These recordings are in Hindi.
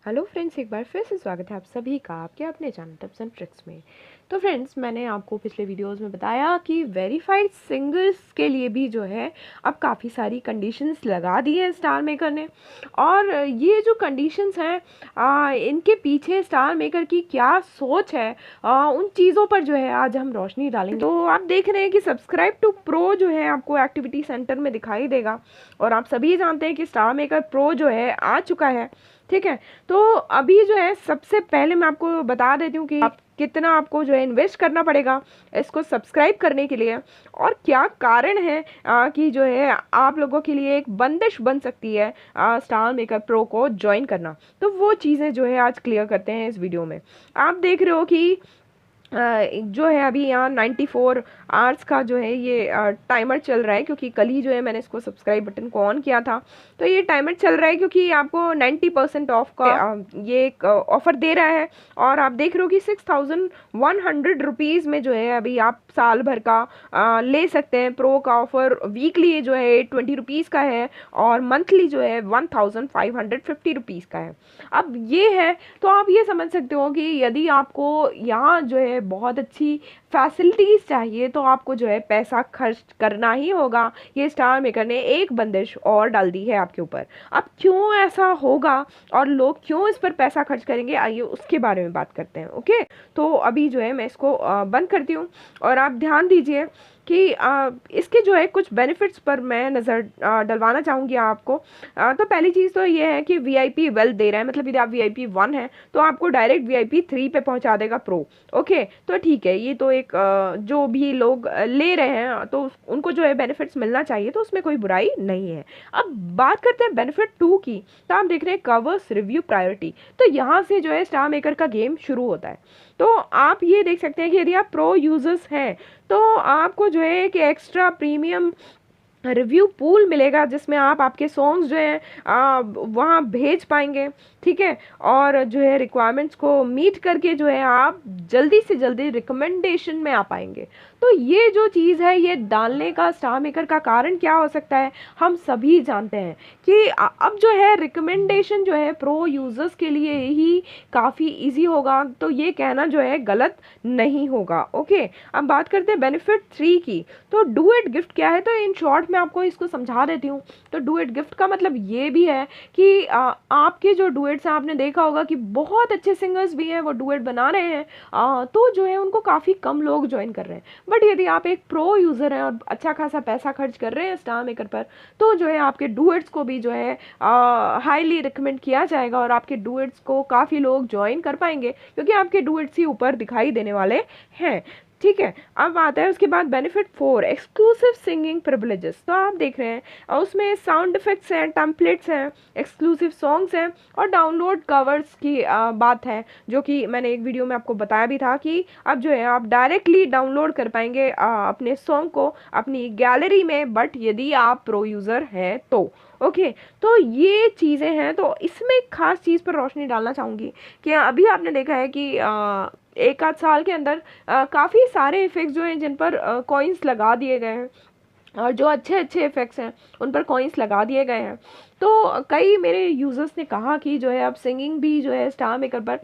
हेलो फ्रेंड्स, एक बार फिर से स्वागत है आप सभी का आपके अपने चैनल टिप्स एंड ट्रिक्स में। तो फ्रेंड्स, मैंने आपको पिछले वीडियोस में बताया कि वेरीफाइड सिंगर्स के लिए भी जो है अब काफ़ी सारी कंडीशंस लगा दी है स्टार मेकर ने। और ये जो कंडीशंस हैं, इनके पीछे स्टार मेकर की क्या सोच है, उन चीज़ों पर जो है आज हम रोशनी डालेंगे। तो आप देख रहे हैं कि सब्सक्राइब टू प्रो जो है आपको एक्टिविटी सेंटर में दिखाई देगा। और आप सभी जानते हैं कि स्टार मेकर प्रो जो है आ चुका है। ठीक है, तो अभी जो है सबसे पहले मैं आपको बता देती हूँ कि आप कितना आपको जो है इन्वेस्ट करना पड़ेगा इसको सब्सक्राइब करने के लिए, और क्या कारण है कि जो है आप लोगों के लिए एक बंदिश बन सकती है स्टार मेकर प्रो को ज्वाइन करना। तो वो चीज़ें जो है आज क्लियर करते हैं इस वीडियो में। आप देख रहे हो कि जो है अभी यहाँ 94 आवर्स का जो है ये टाइमर चल रहा है, क्योंकि कल ही जो है मैंने इसको सब्सक्राइब बटन को ऑन किया था। तो ये टाइमर चल रहा है क्योंकि आपको 90% ऑफ का ये एक ऑफ़र दे रहा है। और आप देख रहे हो कि 6100 रुपीज़ में जो है अभी आप साल भर का ले सकते हैं प्रो का ऑफ़र। वीकली जो है 20 रुपीज़ का है और मंथली जो है 1550 रुपीज़ का है। अब ये है, तो आप ये समझ सकते हो कि यदि आपको यहाँ जो है बहुत अच्छी फैसिलिटीज़ चाहिए तो आपको जो है पैसा खर्च करना ही होगा। ये स्टार मेकर ने एक बंदिश और डाल दी है आपके ऊपर। अब क्यों ऐसा होगा और लोग क्यों इस पर पैसा खर्च करेंगे, आइए उसके बारे में बात करते हैं। ओके, तो अभी जो है मैं इसको बंद करती हूँ और आप ध्यान दीजिए कि इसके जो है कुछ बेनिफिट्स पर मैं नज़र डलवाना चाहूँगी आपको। तो पहली चीज़ तो ये है कि VIP वेल्थ दे रहा है, मतलब यदि आप VIP 1 है तो आपको डायरेक्ट VIP 3 पे पहुंचा देगा प्रो। ओके, तो ठीक है, ये तो एक जो भी लोग ले रहे हैं तो उनको जो है बेनिफिट्स मिलना चाहिए, तो उसमें कोई बुराई नहीं है। अब बात करते हैं बेनिफिट 2 की। तो आप देख रहे हैं कवर्स रिव्यू प्रायोरिटी। तो यहाँ से जो है स्टार मेकर का गेम शुरू होता है। तो आप ये देख सकते हैं कि यदि आप प्रो यूजर्स हैं तो आपको जो है कि एक्स्ट्रा प्रीमियम रिव्यू पूल मिलेगा, जिसमें आप आपके सॉन्ग्स जो हैं वहाँ भेज पाएंगे। ठीक है, और जो है रिक्वायरमेंट्स को मीट करके जो है आप जल्दी से जल्दी रिकमेंडेशन में आ पाएंगे। तो ये जो चीज़ है ये डालने का स्टार मेकर का कारण क्या हो सकता है, हम सभी जानते हैं कि अब जो है रिकमेंडेशन जो है प्रो यूज़र्स के लिए ही काफ़ी इजी होगा। तो ये कहना जो है गलत नहीं होगा। ओके, अब बात करते हैं बेनिफिट 3 की। तो डू इट गिफ्ट क्या है, तो इन शॉर्ट मैं आपको इसको समझा देती हूँ। तो डू इट गिफ्ट का मतलब ये भी है कि आपके जो डुएट्स हैं, आपने देखा होगा कि बहुत अच्छे सिंगर्स भी हैं वो डुएट बना रहे हैं, तो जो है उनको काफ़ी कम लोग ज्वाइन कर रहे हैं। बट यदि आप एक प्रो यूज़र हैं और अच्छा खासा पैसा खर्च कर रहे हैं स्टार मेकर पर, तो जो है आपके डुएट्स को भी जो है हाईली रिकमेंड किया जाएगा और आपके डुएट्स को काफ़ी लोग ज्वाइन कर पाएंगे, क्योंकि आपके डुएट्स ही ऊपर दिखाई देने वाले हैं। ठीक है, अब आता है उसके बाद बेनिफिट 4 एक्सक्लूसिव सिंगिंग प्रिविलेजेस। तो आप देख रहे हैं और उसमें साउंड इफेक्ट्स हैं, टेम्पलेट्स हैं, एक्सक्लूसिव सॉन्ग्स हैं और डाउनलोड कवर्स की बात है, जो कि मैंने एक वीडियो में आपको बताया भी था कि अब जो है आप डायरेक्टली डाउनलोड कर पाएंगे अपने सॉन्ग को अपनी गैलरी में, बट यदि आप प्रो यूज़र हैं तो। ओके, तो ये चीज़ें हैं। तो इसमें एक खास चीज़ पर रोशनी डालना चाहूँगी कि अभी आपने देखा है कि एक आध साल के अंदर काफ़ी सारे इफ़ेक्ट्स जो हैं जिन पर कॉइन्स लगा दिए गए हैं, और जो अच्छे अच्छे इफ़ेक्ट्स हैं उन पर कॉइन्स लगा दिए गए हैं। तो कई मेरे यूज़र्स ने कहा कि जो है अब सिंगिंग भी जो है स्टार मेकर पर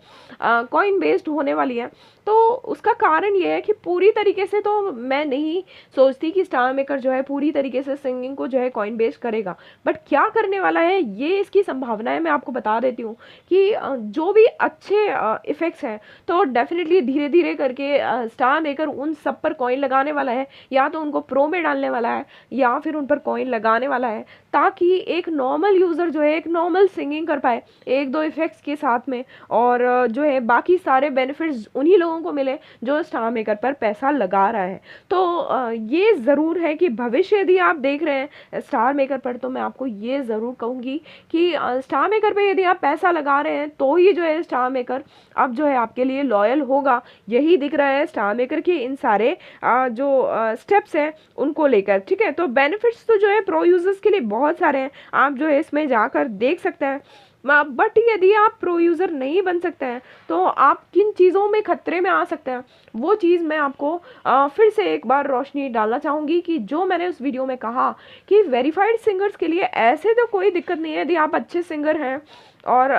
कॉइन बेस्ड होने वाली है। तो उसका कारण ये है कि पूरी तरीके से तो मैं नहीं सोचती कि स्टार मेकर जो है पूरी तरीके से सिंगिंग को जो है कॉइन बेस्ड करेगा, बट क्या करने वाला है ये इसकी संभावनाएं मैं आपको बता देती हूँ कि जो भी अच्छे इफ़ेक्ट्स हैं तो डेफिनेटली धीरे धीरे करके स्टार मेकर उन सब पर कॉइन लगाने वाला है, या तो उनको प्रो में डालने वाला है या फिर उन पर कॉइन लगाने वाला है, ताकि एक नॉर्मल यूज़र जो है एक नॉर्मल सिंगिंग कर पाए एक दो इफ़ेक्ट्स के साथ में, और जो है बाकी सारे बेनिफिट्स उन्हीं लोगों को मिले जो स्टार मेकर पर पैसा लगा रहा है। तो ये ज़रूर है कि भविष्य यदि आप देख रहे हैं स्टार मेकर पर, तो मैं आपको ये ज़रूर कहूँगी कि स्टार मेकर पर यदि आप पैसा लगा रहे हैं तो ही जो है स्टार मेकर अब जो है आपके लिए लॉयल होगा। यही दिख रहा है स्टार मेकर के इन सारे जो स्टेप्स हैं उनको लेकर। ठीक है, तो बेनिफिट्स तो जो है प्रो यूज़र्स के लिए बहुत सारे हैं, आप जो है इसमें जाकर देख सकते हैं। बट यदि आप प्रो यूज़र नहीं बन सकते हैं तो आप किन चीज़ों में खतरे में आ सकते हैं, वो चीज़ मैं आपको फिर से एक बार रोशनी डालना चाहूँगी कि जो मैंने उस वीडियो में कहा कि वेरीफाइड सिंगर्स के लिए ऐसे तो कोई दिक्कत नहीं है। यदि आप अच्छे सिंगर हैं और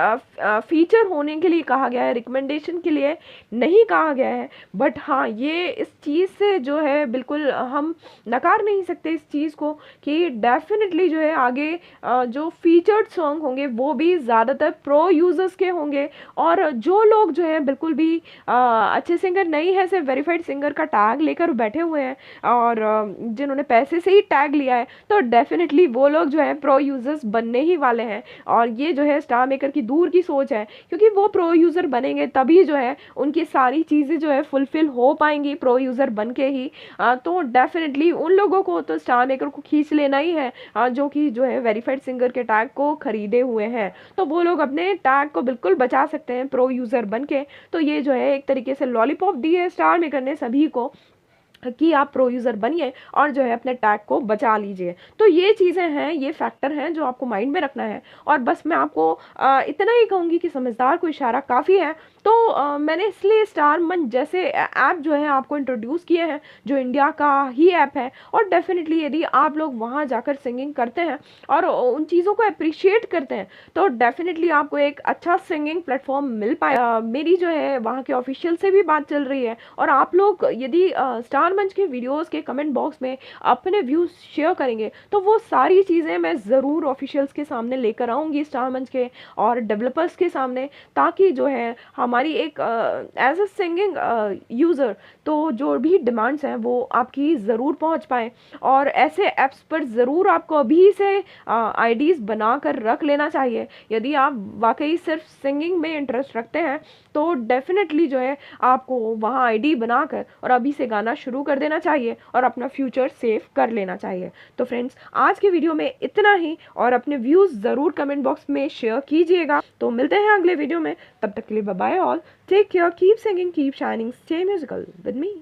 फीचर होने के लिए कहा गया है, रिकमेंडेशन के लिए नहीं कहा गया है। बट हाँ, ये इस चीज़ से जो है बिल्कुल हम नकार नहीं सकते इस चीज़ को कि डेफिनेटली जो है आगे जो फीचर्ड सॉन्ग होंगे वो भी ज़्यादातर प्रो यूज़र्स के होंगे। और जो लोग जो है बिल्कुल भी अच्छे सिंगर नहीं है, सिर्फ वेरीफाइड सिंगर का टैग लेकर बैठे हुए हैं और जिन्होंने पैसे से ही टैग लिया है, तो डेफिनेटली वो लोग जो है प्रो यूज़र्स बनने ही वाले हैं। और ये जो है स्टार मेकर की दूर की सोच है, क्योंकि वो प्रो यूज़र बनेंगे तभी जो है उनकी सारी चीज़ें जो है फुलफ़िल हो पाएंगी प्रो यूज़र बन के ही। तो डेफिनेटली उन लोगों को तो स्टार मेकर को खींच लेना ही है जो कि जो है वेरीफाइड सिंगर के टैग को खरीदे हुए हैं। तो वो लोग अपने टैग को बिल्कुल बचा सकते हैं प्रो यूज़र बन के। तो ये जो है एक तरीके से लॉलीपॉप दी है स्टार मेकर ने सभी को कि आप प्रो यूज़र बनिए और जो है अपने टैग को बचा लीजिए। तो ये चीज़ें हैं, ये फैक्टर हैं जो आपको माइंड में रखना है। और बस मैं आपको इतना ही कहूँगी कि समझदार को इशारा काफ़ी है। तो मैंने इसलिए स्टार मंच जैसे ऐप जो है आपको इंट्रोड्यूस किए हैं, जो इंडिया का ही ऐप है। और डेफिनेटली यदि आप लोग वहाँ जाकर सिंगिंग करते हैं और उन चीज़ों को अप्रिशिएट करते हैं, तो डेफिनेटली आपको एक अच्छा सिंगिंग प्लेटफॉर्म मिल पाए। मेरी जो है वहाँ के ऑफिशियल से भी बात चल रही है। और आप लोग यदि स्टार मंच के वीडियोस के कमेंट बॉक्स में अपने व्यूज़ शेयर करेंगे, तो वो सारी चीज़ें मैं ज़रूर ऑफिशियल्स के सामने लेकर आऊँगी, स्टार मंच के और डेवलपर्स के सामने, ताकि जो है हमारी एक एज अ सिंगिंग यूज़र तो जो भी डिमांड्स हैं वो आपकी ज़रूर पहुंच पाएँ। और ऐसे ऐप्स पर ज़रूर आपको अभी से आईडीज़ बना कर रख लेना चाहिए। यदि आप वाकई सिर्फ सिंगिंग में इंटरेस्ट रखते हैं, तो डेफिनेटली जो है आपको वहाँ आईडी बनाकर और अभी से गाना शुरू कर देना चाहिए और अपना फ्यूचर सेव कर लेना चाहिए। तो फ्रेंड्स, आज के वीडियो में इतना ही, और अपने व्यूज़ ज़रूर कमेंट बॉक्स में शेयर कीजिएगा। तो मिलते हैं अगले वीडियो में, तब तक के लिए bye bye all, take care, keep singing, keep shining, stay musical with me.